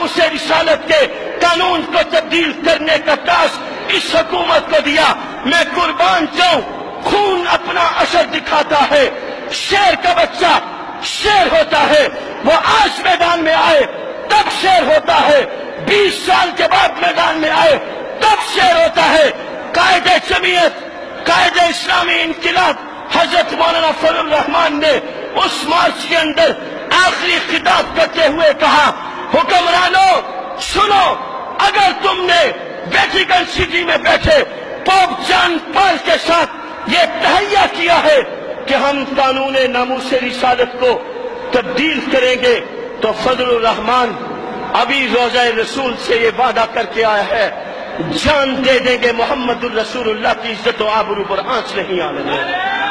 ناموس رسالت کے قانون کو تبدیل کرنے کا ٹاسک اس حکومت کو دیا. میں قربان جاؤں، خون اپنا اثر دکھاتا ہے. شیر کا بچہ شیر ہوتا ہے، وہ آج میدان میں آئے تب شیر ہوتا ہے، 20 سال کے بعد میدان میں آئے تب شیر ہوتا ہے. قائد جمعیت، قائد اسلامی انقلاب حضرت مولانا فضل الرحمان نے اس مارچ کے اندر آخری خطاب کرتے ہوئے کہا، حکمرانوں سنو، اگر تم نے ویٹیکن سٹی میں بیٹھے پوپ جان پال کے ساتھ یہ تہیہ کیا ہے کہ ہم قانون ناموس رسالت کو تبدیل کریں گے، تو فضل الرحمان ابھی روضہ رسول سے یہ وعدہ کر کے آیا ہے، جان دے دیں گے محمد الرسول اللہ کی عزت و آبرو پر آنچ نہیں آنے دیں گے.